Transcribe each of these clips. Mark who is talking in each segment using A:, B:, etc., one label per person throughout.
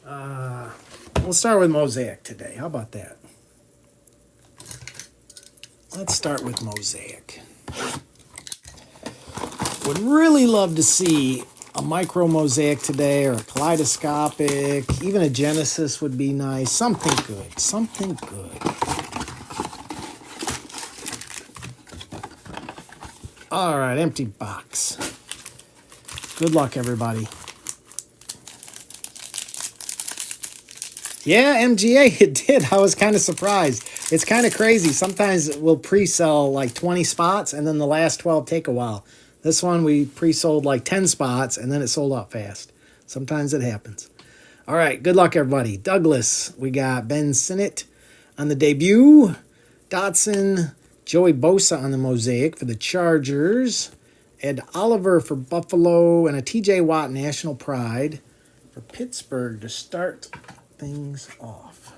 A: We'll start with Mosaic today. How about that? Let's start with Mosaic. Would really love to see a micro Mosaic today, or a kaleidoscopic. Even a Genesis would be nice. Something good. Something good. All right, empty box. Good luck, everybody. Yeah, MGA, it did. I was kind of surprised. It's kind of crazy. Sometimes we'll pre-sell like 20 spots, and then the last 12 take a while. This one, we pre-sold like 10 spots, and then it sold out fast. Sometimes it happens. All right, good luck, everybody. Douglas, we got Ben Sinnott on the debut. Dotson, Joey Bosa on the Mosaic for the Chargers. Ed Oliver for Buffalo, and a TJ Watt National Pride for Pittsburgh to start things off.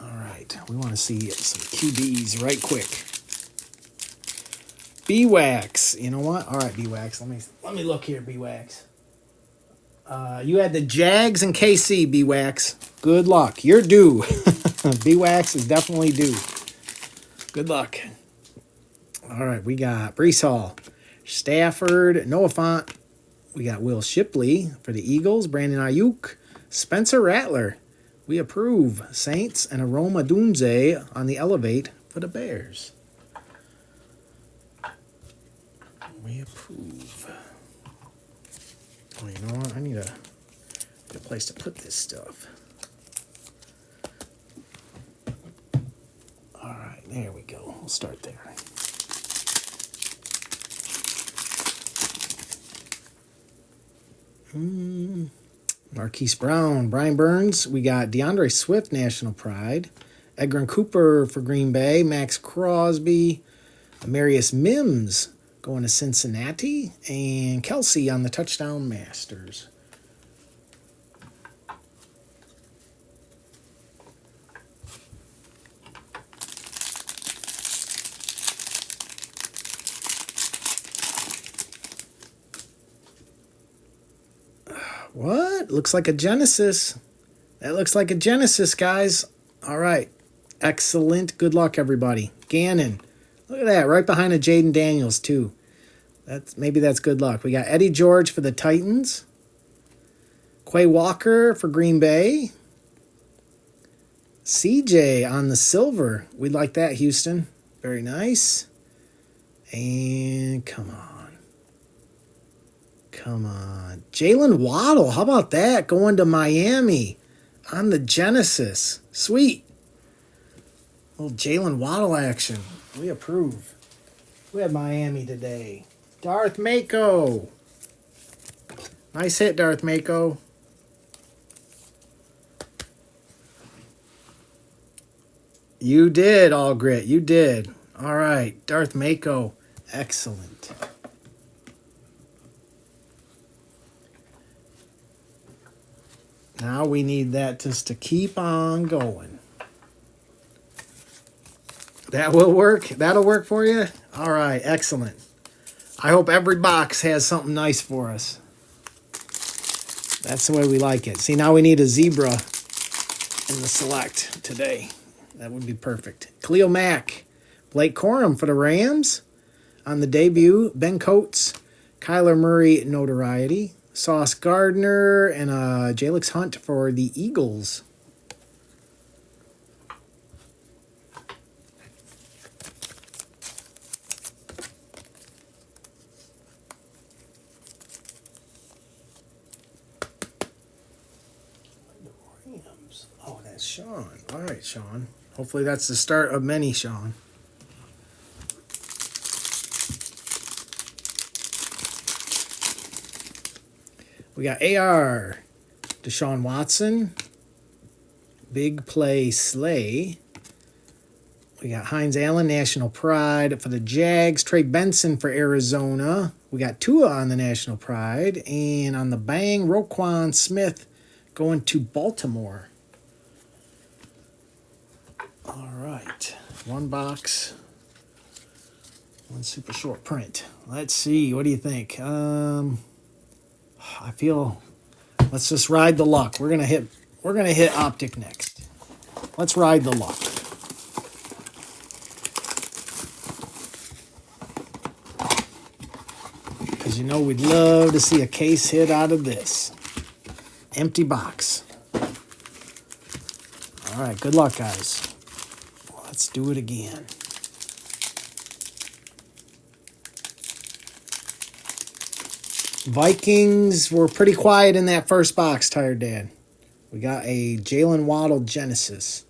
A: All right, we want to see some QBs right quick. B-Wax, you know what? All right, B-Wax, let me look here, B-Wax. You had the Jags and KC, B-Wax. Good luck. You're due. B-Wax is definitely due. Good luck. All right, we got Breece Hall, Stafford, Noah Fant. We got Will Shipley for the Eagles, Brandon Ayuk, Spencer Rattler. We approve. Saints, and Aroma Dunze on the Elevate for the Bears. We approve. Oh, you know what? I need a place to put this stuff. All right, there we go. We'll start there. Marquise Brown, Brian Burns. We got DeAndre Swift, National Pride. Edgar Cooper for Green Bay. Max Crosby. Amarius Mims going to Cincinnati. And Kelsey on the Touchdown Masters. What? Looks like a Genesis. That looks like a Genesis, guys. All right. Excellent. Good luck, everybody. Gannon. Look at that. Right behind a Jaden Daniels, too. Maybe that's good luck. We got Eddie George for the Titans. Quay Walker for Green Bay. CJ on the silver. We'd like that, Houston. Very nice. And come on. Come on. Jalen Waddle. How about that? Going to Miami on the Genesis. Sweet. Little Jalen Waddle action. We approve. We have Miami today. Darth Mako. Nice hit, Darth Mako. You did, All Grit. You did. All right. Darth Mako. Excellent. Now we need that just to keep on going. That will work? That'll work for you? All right, excellent. I hope every box has something nice for us. That's the way we like it. See, now we need a zebra in the select today. That would be perfect. Khalil Mack, Blake Corum for the Rams on the debut. Ben Coates, Kyler Murray notoriety. Sauce Gardner, and Jalix Hunt for the Eagles. Rams. Oh, that's Sean. All right, Sean. Hopefully that's the start of many, Sean. We got AR, Deshaun Watson, Big Play Slay. We got Hines Allen, National Pride for the Jags. Trey Benson for Arizona. We got Tua on the National Pride. And on the bang, Roquan Smith going to Baltimore. All right. One box. One super short print. Let's see. What do you think? I feel Let's just ride the luck. We're gonna hit Optic next. Let's ride the luck. Because you know we'd love to see a case hit out of this. Empty box. All right, good luck, guys. Let's do it again. Vikings were pretty quiet in that first box, Tired Dad. We got a Jalen Waddle Genesis.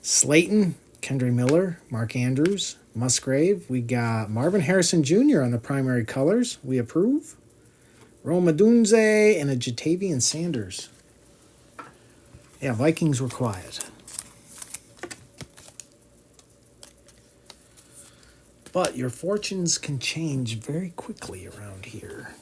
A: Slayton, Kendre Miller, Mark Andrews, Musgrave. We got Marvin Harrison Jr. on the primary colors. We approve. Rome Odunze and a Jatavian Sanders. Yeah, Vikings were quiet. But your fortunes can change very quickly around here.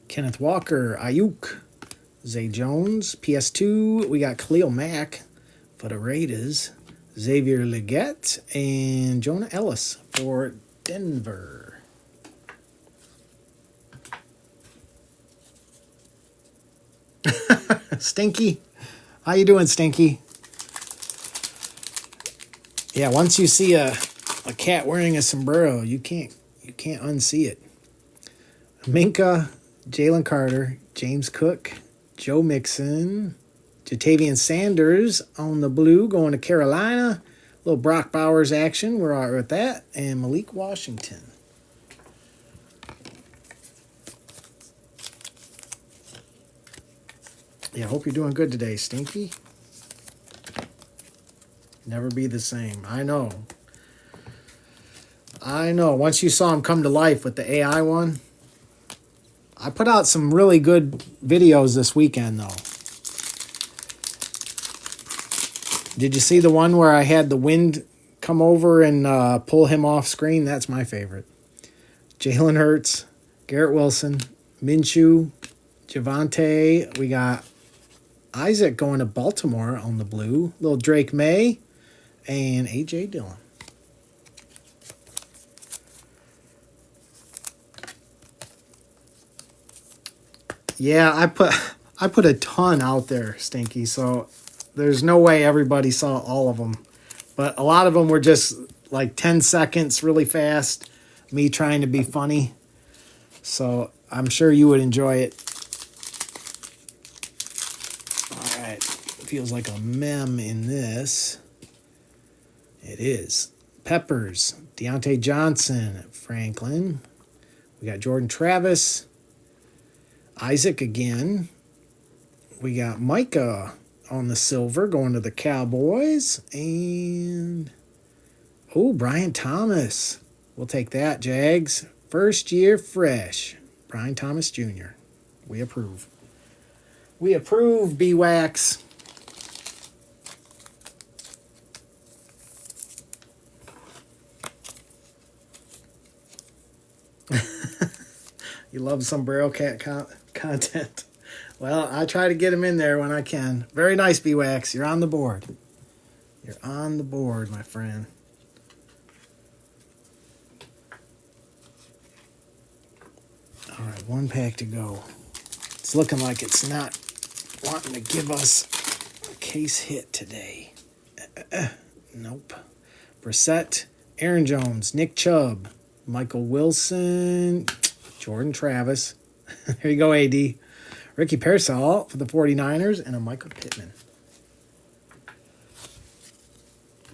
A: Kenneth Walker, Ayuk, Zay Jones, PS2. We got Khalil Mack for the Raiders, Xavier Legette, and Jonah Ellis for Denver. Stinky, how you doing, Stinky? Yeah, once you see a cat wearing a sombrero, you can't unsee it. Minka, Jalen Carter, James Cook, Joe Mixon, Jatavian Sanders on the blue going to Carolina. Little Brock Bowers action. We're all right with that. And Malik Washington. Yeah, I hope you're doing good today, Stinky. Never be the same. I know. Once you saw him come to life with the AI one, I put out some really good videos this weekend, though. Did you see the one where I had the wind come over and pull him off screen? That's my favorite. Jalen Hurts, Garrett Wilson, Minshew, Javonte. We got Isaac going to Baltimore on the blue. Little Drake May and A.J. Dillon. Yeah, I put a ton out there, Stinky, so there's no way everybody saw all of them. But a lot of them were just like 10 seconds really fast, me trying to be funny. So I'm sure you would enjoy it. All right, feels like a mem in this. It is. Peppers, Deontay Johnson, Franklin. We got Jordan Travis, Isaac again. We got Micah on the silver going to the Cowboys. And, Brian Thomas. We'll take that, Jags. First year fresh. Brian Thomas Jr. We approve. We approve, B-Wax. You love sombrero cat content. Well, I try to get him in there when I can. Very nice, B-Wax. You're on the board. You're on the board, my friend. All right, one pack to go. It's looking like it's not wanting to give us a case hit today. Nope. Brissett, Aaron Jones, Nick Chubb, Michael Wilson, Jordan Travis. There you go, AD. Ricky Pearsall for the 49ers, and a Michael Pittman.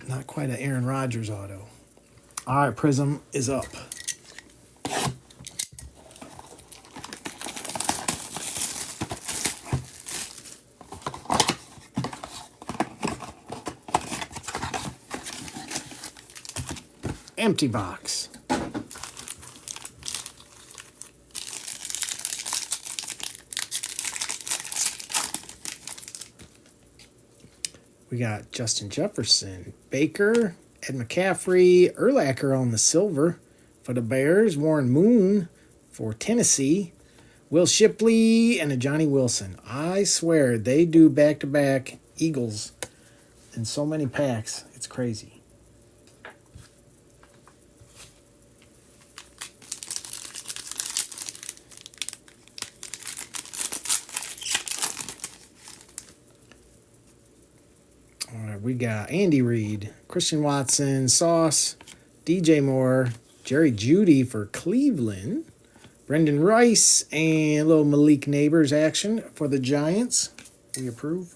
A: Not quite an Aaron Rodgers auto. All right, Prism is up. Empty box. We got Justin Jefferson, Baker, Ed McCaffrey, Urlacher on the silver for the Bears, Warren Moon for Tennessee, Will Shipley, and a Johnny Wilson. I swear they do back-to-back Eagles in so many packs. It's crazy. got Andy Reid, Christian Watson, Sauce, DJ Moore, Jerry Jeudy for Cleveland, Brendan Rice, and a little Malik Neighbors action for the Giants. We approve.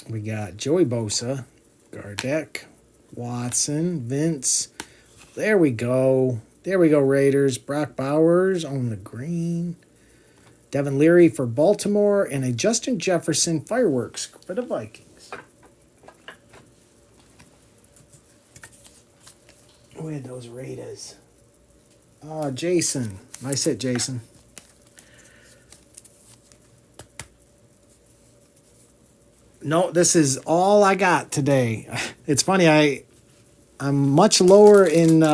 A: We got Joey Bosa, Gardeck, Watson, Vince. There we go. There we go, Raiders. Brock Bowers on the green. Devin Leary for Baltimore, and a Justin Jefferson fireworks for the Vikings. Who had those Raiders? Jason. Nice hit, Jason. No, this is all I got today. It's funny, I'm much lower in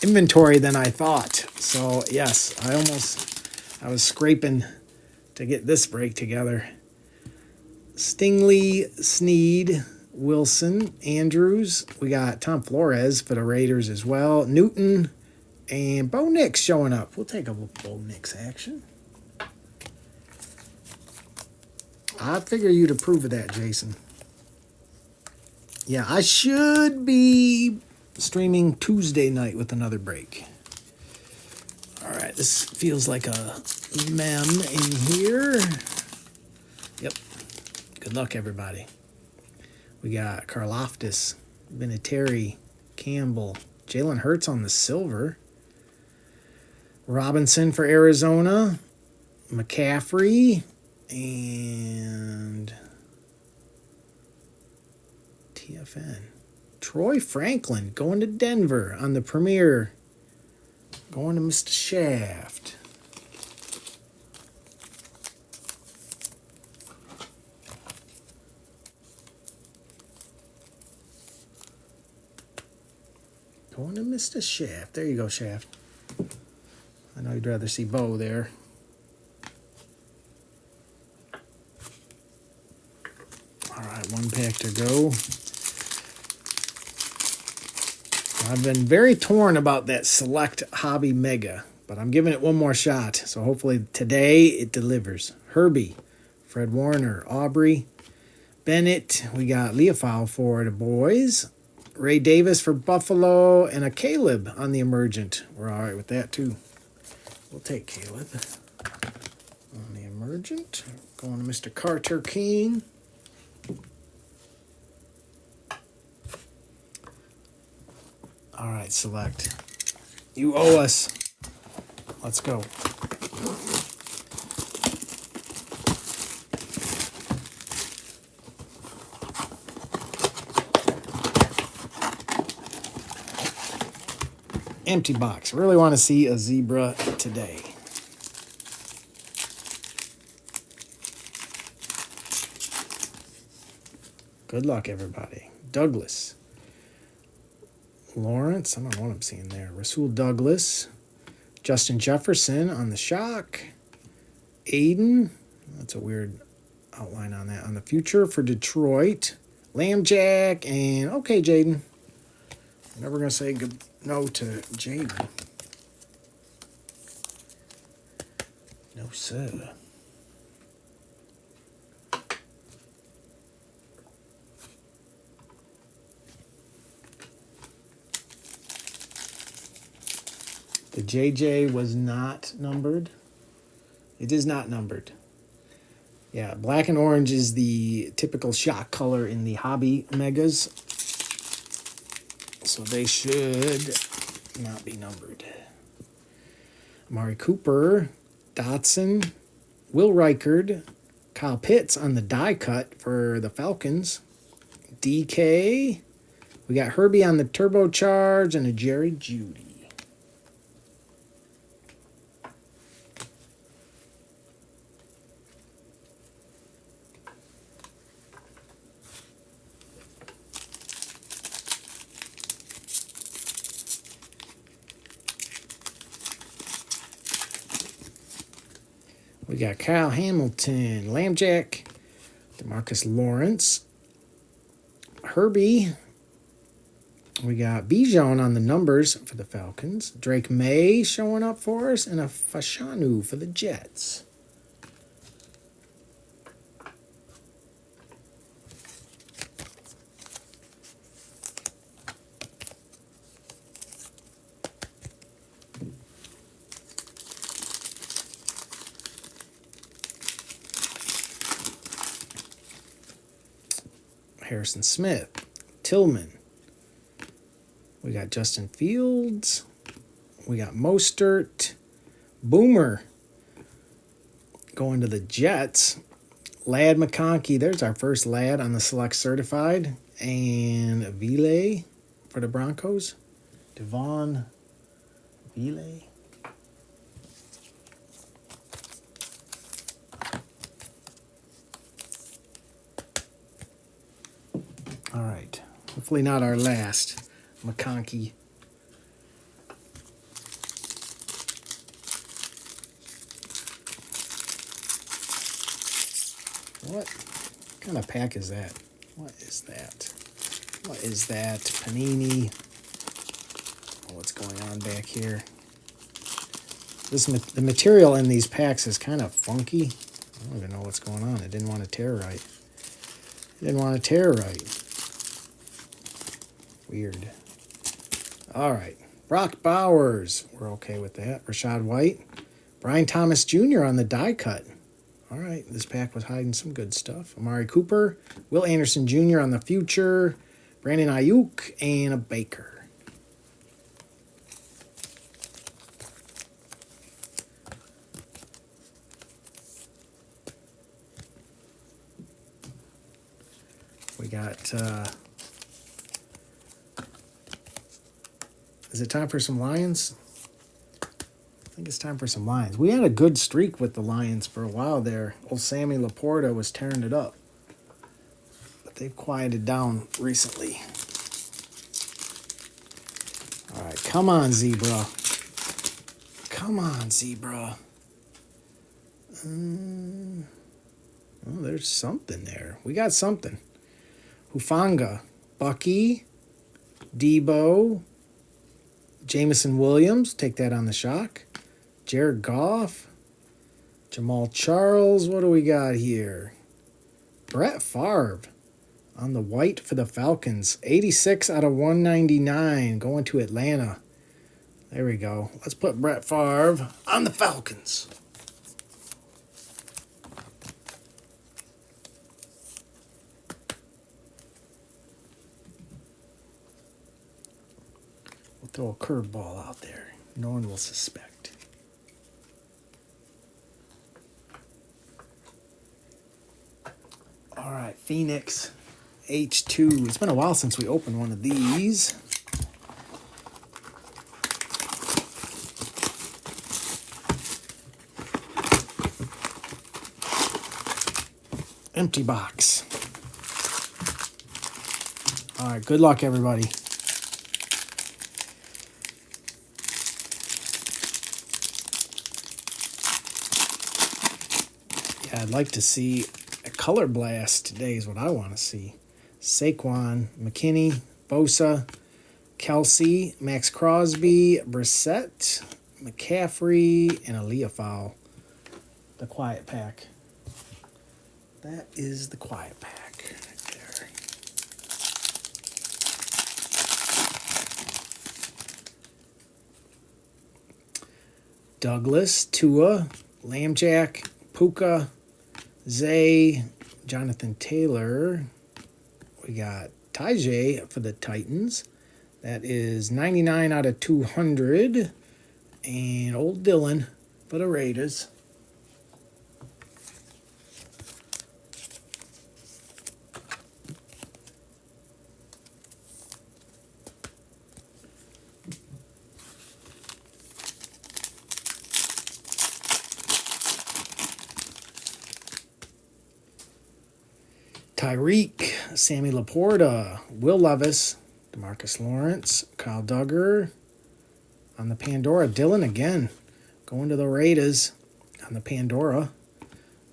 A: inventory than I thought. So yes, I was scraping to get this break together. Stingley, Sneed, Wilson, Andrews. We got Tom Flores for the Raiders as well. Newton and Bo Nix showing up. We'll take a Bo Nix action. I figure you'd approve of that, Jason. Yeah, I should be streaming Tuesday night with another break. All right, this feels like a mem in here. Yep. Good luck, everybody. We got Karlaftis, Vinatieri, Campbell, Jalen Hurts on the silver. Robinson for Arizona. McCaffrey. And TFN. Troy Franklin going to Denver on the premiere. Going to Mr. Shaft. Going to Mr. Shaft. There you go, Shaft. I know you'd rather see Bo there. All right, one pack to go. I've been very torn about that Select Hobby Mega, but I'm giving it one more shot. So hopefully today it delivers. Herbie, Fred Warner, Aubrey, Bennett. We got Leofow for the boys. Ray Davis for Buffalo, and a Caleb on the Emergent. We're all right with that too. We'll take Caleb on the Emergent. Going to Mr. Carter King. All right, Select. You owe us. Let's go. Empty box. Really want to see a zebra today. Good luck, everybody. Douglas. Lawrence, I don't know what I'm seeing there. Rasul Douglas. Justin Jefferson on the shock. Aiden. That's a weird outline on that. On the future for Detroit. Lambjack. And okay, Jaden. I'm never going to say good no to Jaden. No, sir. The JJ was not numbered. It is not numbered. Yeah, black and orange is the typical shock color in the hobby megas. So they should not be numbered. Amari Cooper, Dotson, Will Reichard, Kyle Pitts on the die cut for the Falcons. DK. We got Herbie on the turbocharge and a Jerry Jeudy. We got Kyle Hamilton, Lambjack, DeMarcus Lawrence, Herbie, We got Bijan on the numbers for the Falcons. Drake May showing up for us, and a Fashanu for the Jets. Harrison Smith, Tillman. We got Justin Fields. We got Mostert. Boomer going to the Jets. Ladd McConkey. There's our first Ladd on the Select Certified. And Ville for the Broncos. Devon Ville. All right. Hopefully not our last. McConkey. What kind of pack is that? What is that? What is that? Panini. Oh, what's going on back here? The material in these packs is kind of funky. I don't even know what's going on. It didn't want to tear right. It didn't want to tear right. Weird. All right. Brock Bowers. We're okay with that. Rashad White. Brian Thomas Jr. on the die cut. All right. This pack was hiding some good stuff. Amari Cooper. Will Anderson Jr. on the future. Brandon Ayuk. And a Baker. We got... is it time for some Lions? I think it's time for some Lions. We had a good streak with the Lions for a while there. Old Sammy Laporta was tearing it up. But they've quieted down recently. All right, come on, Zebra. Come on, Zebra. Oh, there's something there. We got something. Hufanga, Bucky, Debo, Jameson Williams, take that on the shock. Jared Goff. Jamal Charles. What do we got here? Brett Favre on the white for the Falcons. 86 out of 199 going to Atlanta. There we go. Let's put Brett Favre on the Falcons. Throw a curveball out there. No one will suspect. All right, Phoenix H2. It's been a while since we opened one of these. Empty box. All right, good luck, everybody. I'd like to see a color blast today is what I want to see. Saquon, McKinney, Bosa, Kelsey, Max Crosby, Brissett, McCaffrey, and a Leofow. The quiet pack. That is the quiet pack right there. Douglas, Tua, Lambjack, Puka, Zay, Jonathan Taylor. We got Tajay for the Titans. That is 99 out of 200. And old Dylan for the Raiders. Tyreek, Sammy Laporta, Will Levis, DeMarcus Lawrence, Kyle Duggar on the Pandora. Dylan again going to the Raiders on the Pandora.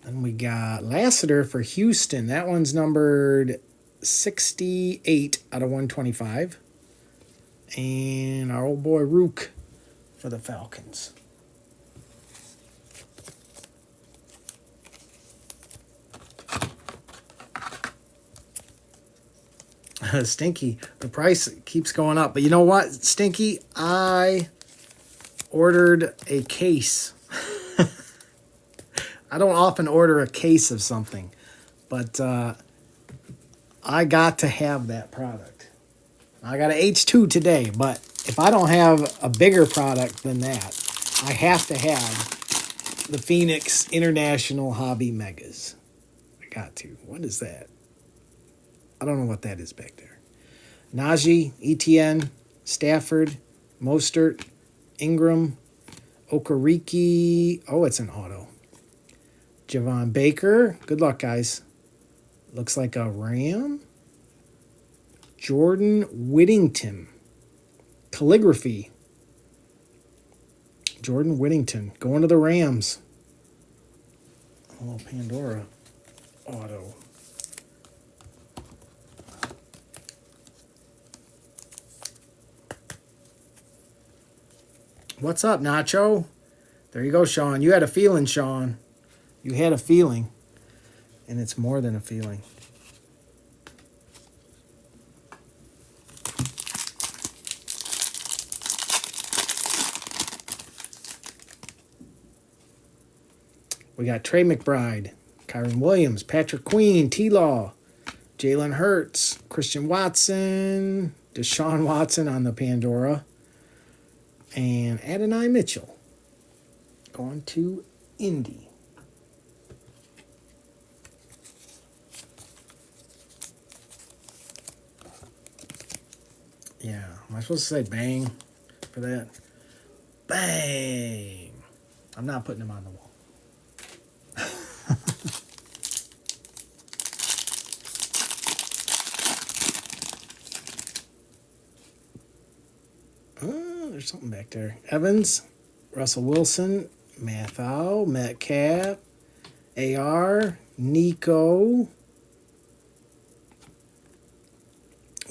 A: Then we got Lassiter for Houston. That one's numbered 68 out of 125. And our old boy Rook for the Falcons. Stinky, the price keeps going up. But you know what, Stinky? I ordered a case. I don't often order a case of something, but I got to have that product. I got an H2 today, but if I don't have a bigger product than that, I have to have the Phoenix International Hobby Megas. I got to. What is that? I don't know what that is back there. Najee, Etienne, Stafford, Mostert, Ingram, Okereke. Oh, it's an auto. Javon Baker. Good luck, guys. Looks like a Ram. Jordan Whittington. Calligraphy. Jordan Whittington. Going to the Rams. A little Pandora auto. What's up, Nacho? There you go, Sean. You had a feeling, Sean. You had a feeling. And it's more than a feeling. We got Trey McBride, Kyron Williams, Patrick Queen, T-Law, Jalen Hurts, Christian Watson, Deshaun Watson on the Pandora, and Adonai Mitchell going to Indy. Yeah, am I supposed to say bang for that? Bang! I'm not putting him on the wall. There's something back there. Evans, Russell Wilson, Mathau, Metcalf, AR, Nico.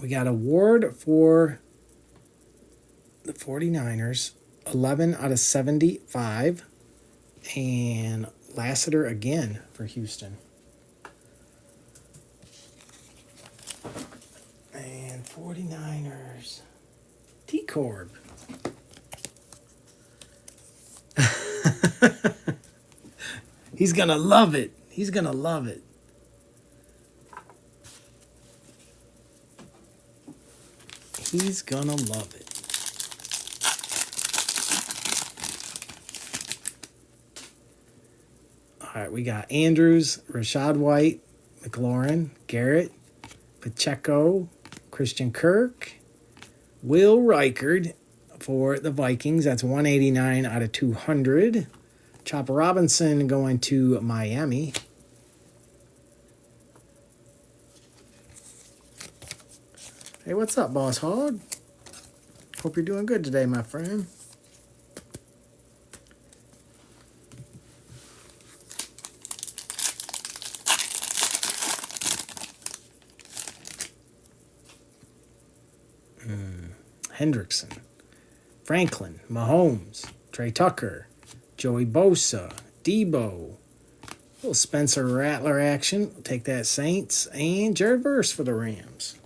A: We got a Ward for the 49ers, 11 out of 75. And Lassiter again for Houston. And 49ers, T-Corb. He's going to love it. He's going to love it. He's going to love it. All right, we got Andrews, Rashad White, McLaurin, Garrett, Pacheco, Christian Kirk, Will Reichard for the Vikings. That's 189 out of 200. Chopper Robinson going to Miami. Hey, what's up, Boss Hog? Hope you're doing good today, my friend. Hendrickson, Franklin, Mahomes, Trey Tucker, Joey Bosa, Debo, little Spencer Rattler action. We'll take that, Saints, and Jared Verse for the Rams.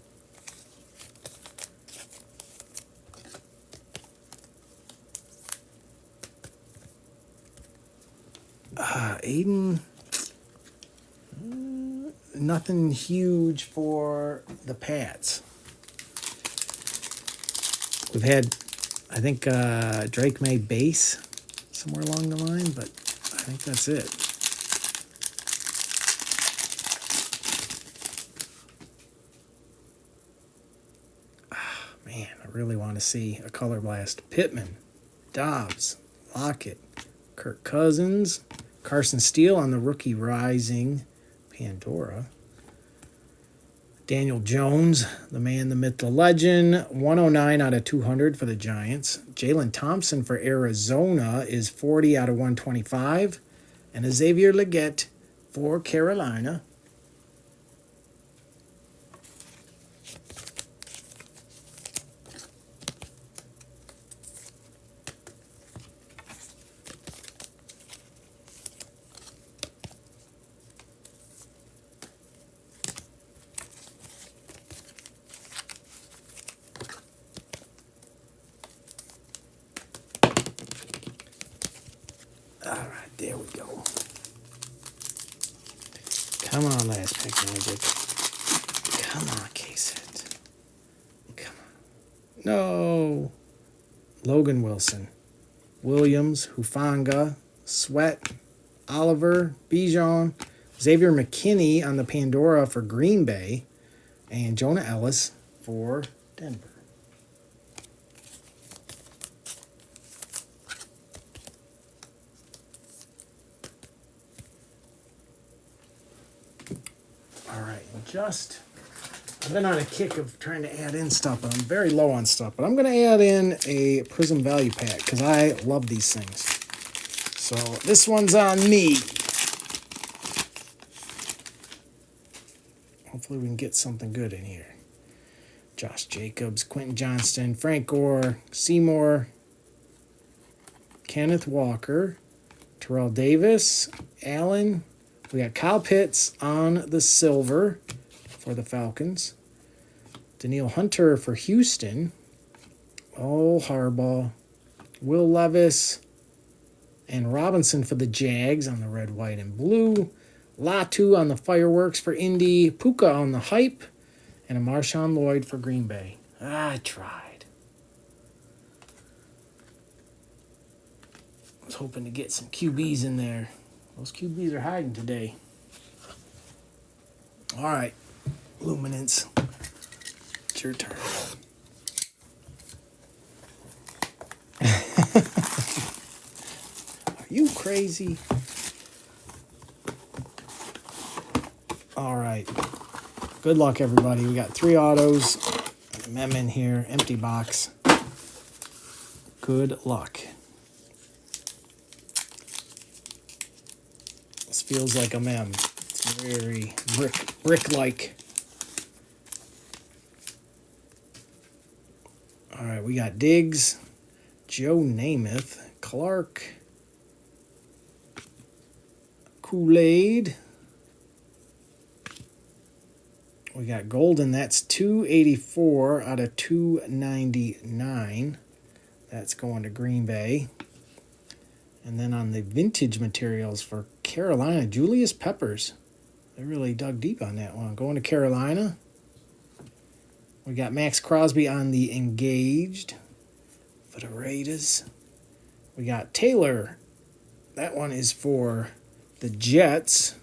A: Aiden, nothing huge for the Pats. We've had, I think, Drake made base somewhere along the line, but I think that's it. Man, I really want to see a color blast. Pittman, Dobbs, Lockett, Kirk Cousins, Carson Steele on the rookie rising Pandora. Daniel Jones, the man, the myth, the legend, 109 out of 200 for the Giants. Jalen Thompson for Arizona is 40 out of 125. And Xavier Legette for Carolina. All right, there we go. Come on, last pack magic. Come on, case it. Come on. No. Logan Wilson, Williams, Hufanga, Sweat, Oliver, Bijan, Xavier McKinney on the Pandora for Green Bay, and Jonah Ellis for Denver. All right, I've been on a kick of trying to add in stuff, but I'm very low on stuff. But I'm going to add in a Prism Value Pack because I love these things. So this one's on me. Hopefully we can get something good in here. Josh Jacobs, Quentin Johnston, Frank Gore, Seymour, Kenneth Walker, Terrell Davis, Allen. We got Kyle Pitts on the silver for the Falcons. Danielle Hunter for Houston. Oh, Harbaugh. Will Levis and Robinson for the Jags on the red, white, and blue. Latu on the fireworks for Indy. Puka on the hype. And a Marshawn Lloyd for Green Bay. I tried. I was hoping to get some QBs in there. Those QBs are hiding today. All right, Luminance, it's your turn. Are you crazy? All right. Good luck, everybody. We got 3 autos, an mem in here, empty box. Good luck. This feels like a mem. It's very brick-like. All right, we got Diggs, Joe Namath, Clark, Kool-Aid. We got Golden, that's 284 out of 299. That's going to Green Bay. And then on the vintage materials for Carolina, Julius Peppers. They really dug deep on that one. Going to Carolina. We got Max Crosby on the Engaged for the Raiders. We got Taylor. That one is for the Jets.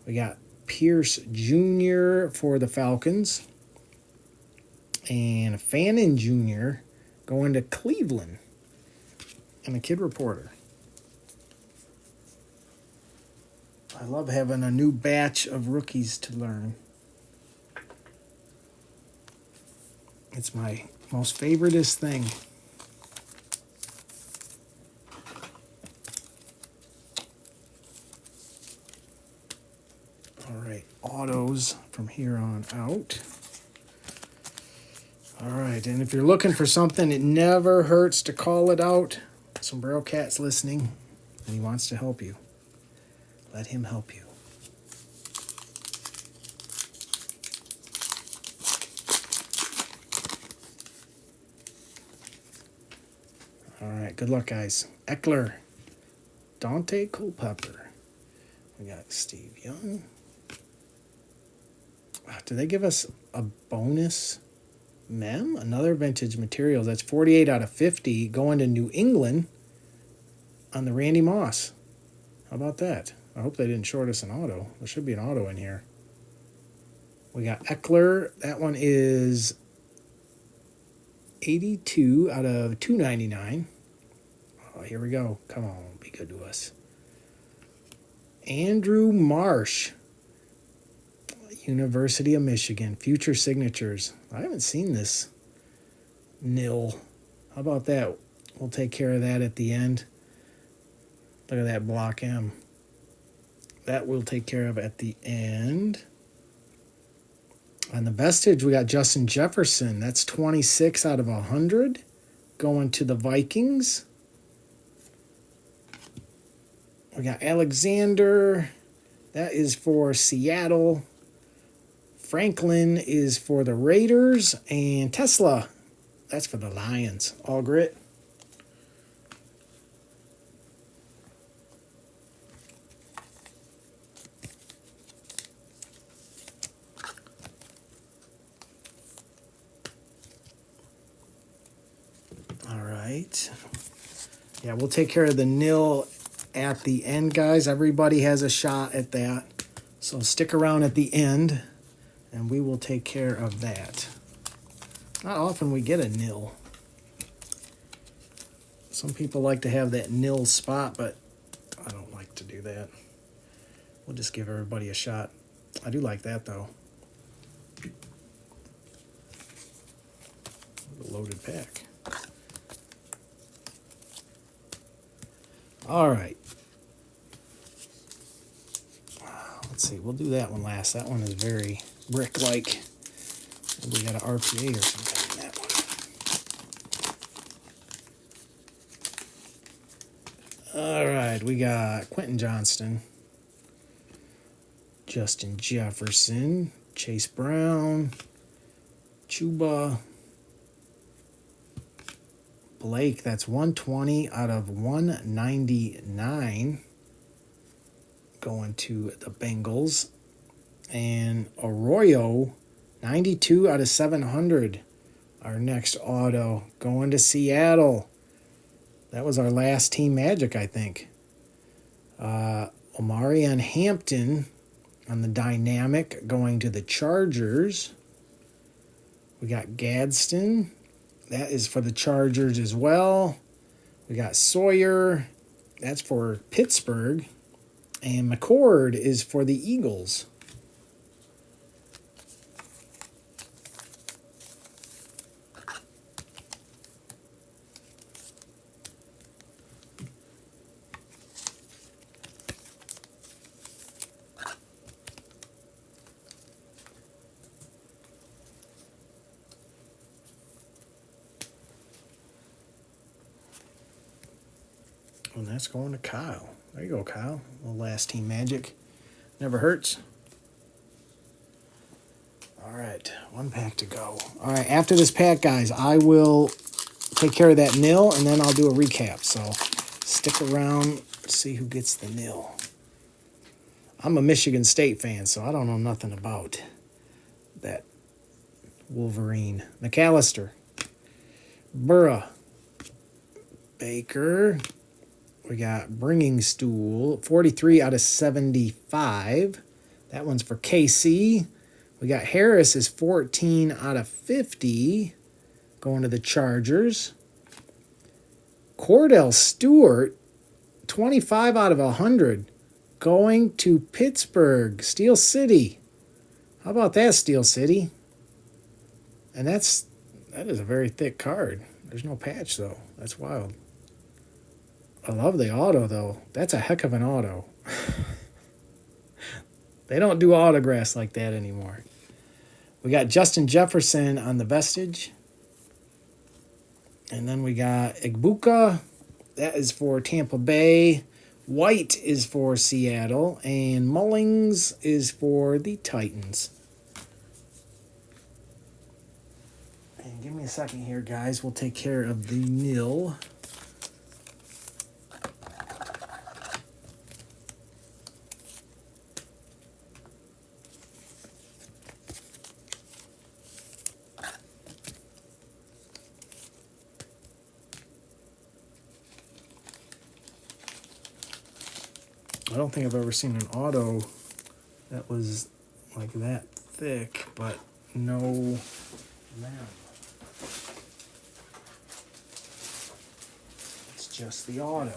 A: We got Pierce Jr. for the Falcons. And Fannin Jr. going to Cleveland. And a Kid Reporter. I love having a new batch of rookies to learn. It's my most favoriteest thing. All right, autos from here on out. All right, and if you're looking for something, it never hurts to call it out. Sombrero Cat's listening, and he wants to help you. Let him help you. All right, good luck, guys. Eckler, Dante Culpepper. We got Steve Young. Did they give us a bonus mem? Another vintage materials. That's 48 out of 50 going to New England on the Randy Moss. How about that? I hope they didn't short us an auto. There should be an auto in here. We got Eckler. That one is 82 out of 299. Oh, here we go. Come on, be good to us. Andrew Marsh, University of Michigan. Future signatures. I haven't seen this nil. How about that? We'll take care of that at the end. Look at that block M. That we'll take care of at the end. On the vestige, we got Justin Jefferson. That's 26 out of 100. Going to the Vikings. We got Alexander. That is for Seattle. Franklin is for the Raiders. And Tesla, that's for the Lions. All grit. right. Yeah, we'll take care of the nil at the end, guys. Everybody has a shot at that. So stick around at the end, and we will take care of that. Not often we get a nil. Some people like to have that nil spot, but I don't like to do that. We'll just give everybody a shot. I do like that, though. A loaded pack. All right. Let's see. We'll do that one last. That one is very brick-like. We got an RPA or something in that one. All right. We got Quentin Johnston, Justin Jefferson, Chase Brown, Chuba, Blake. That's 120 out of 199 going to the Bengals. And Arroyo, 92 out of 700. Our next auto going to Seattle. That was our last Team Magic, I think. Omari and Hampton on the Dynamic going to the Chargers. We got Gadsden. That is for the Chargers as well. We got Sawyer. That's for Pittsburgh. And McCord is for the Eagles. And that's going to Kyle. There you go, Kyle. Little last Team Magic. Never hurts. All right, one pack to go. All right, after this pack, guys, I will take care of that nil, and then I'll do a recap. So stick around, see who gets the nil. I'm a Michigan State fan, so I don't know nothing about that Wolverine. McAllister, Burra, Baker. We got Bringing Stool, 43 out of 75. That one's for KC. We got Harris is 14 out of 50 going to the Chargers. Cordell Stewart, 25 out of 100 going to Pittsburgh, Steel City. How about that, Steel City? And that is a very thick card. There's no patch, though. That's wild. I love the auto, though. That's a heck of an auto. They don't do autographs like that anymore. We got Justin Jefferson on the Vestige. And then we got Igbuka. That is for Tampa Bay. White is for Seattle. And Mullings is for the Titans. And give me a second here, guys. We'll take care of the nil. I don't think I've ever seen an auto that was like that thick, but no man. It's just the auto.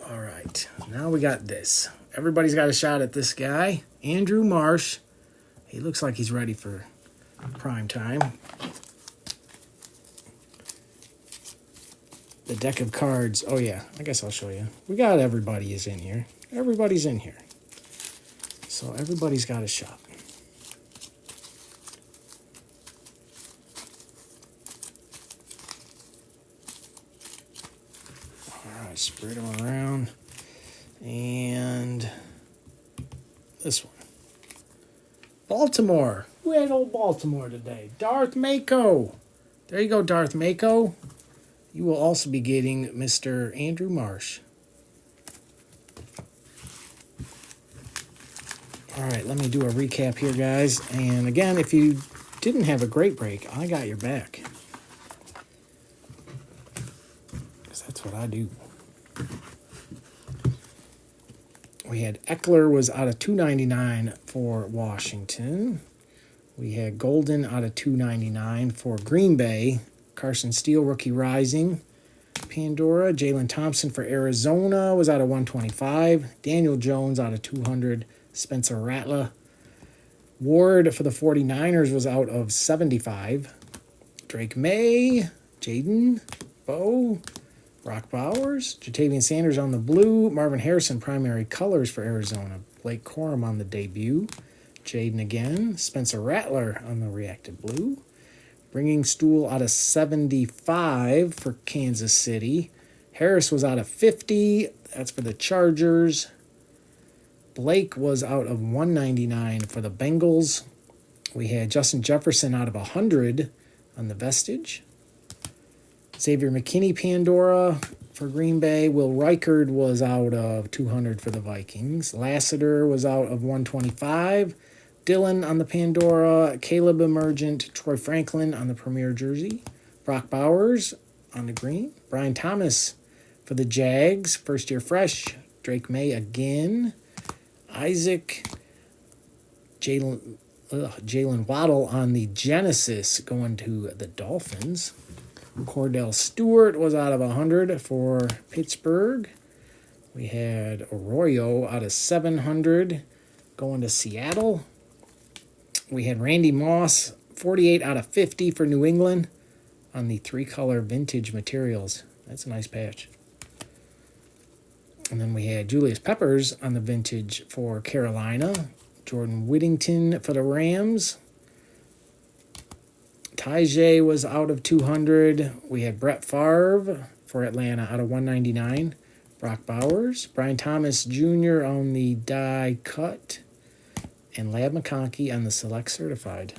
A: All right, now we got this. Everybody's got a shot at this guy. Andrew Marsh. He looks like he's ready for prime time. The deck of cards. Oh, yeah. I guess I'll show you. We got everybody is in here. Everybody's in here. So everybody's got a shot. All right. Spread them around. And this one. Baltimore. Who had old Baltimore today? Darth Mako. There you go, Darth Mako. you will also be getting Mr. Andrew Marsh. All right, let me do a recap here, guys. And again, if you didn't have a great break, I got your back. Because that's what I do. We had Eckler was out of $2.99 for Washington. We had Golden out of $2.99 for Green Bay. Carson Steele, rookie rising. Pandora, Jalen Thompson for Arizona was out of $125. Daniel Jones out of $200. Spencer Rattler. Ward for the 49ers was out of $75. Drake May, Jaden, Bo, Brock Bowers, Jatavian Sanders on the blue, Marvin Harrison primary colors for Arizona, Blake Corum on the debut, Jaden again, Spencer Rattler on the reactive blue, Bringing Stool out of 75 for Kansas City. Harris was out of 50, that's for the Chargers. Blake was out of 199 for the Bengals. We had Justin Jefferson out of 100 on the Vestige. Xavier McKinney Pandora for Green Bay. Will Reichard was out of 200 for the Vikings. Lassiter was out of 125. Dylan on the Pandora. Caleb Emergent. Troy Franklin on the Premier jersey. Brock Bowers on the green. Brian Thomas for the Jags. First year fresh. Drake May again. Isaac. Jalen Waddle on the Genesis going to the Dolphins. Cordell Stewart was out of 100 for Pittsburgh. We had Arroyo out of 700 going to Seattle. We had Randy Moss, 48 out of 50 for New England on the 3-color vintage materials. That's a nice patch. And then we had Julius Peppers on the vintage for Carolina. Jordan Whittington for the Rams. Tajay was out of 200. We had Brett Favre for Atlanta out of 199. Brock Bowers. Brian Thomas Jr. on the die cut. And Lab McConkey on the select certified.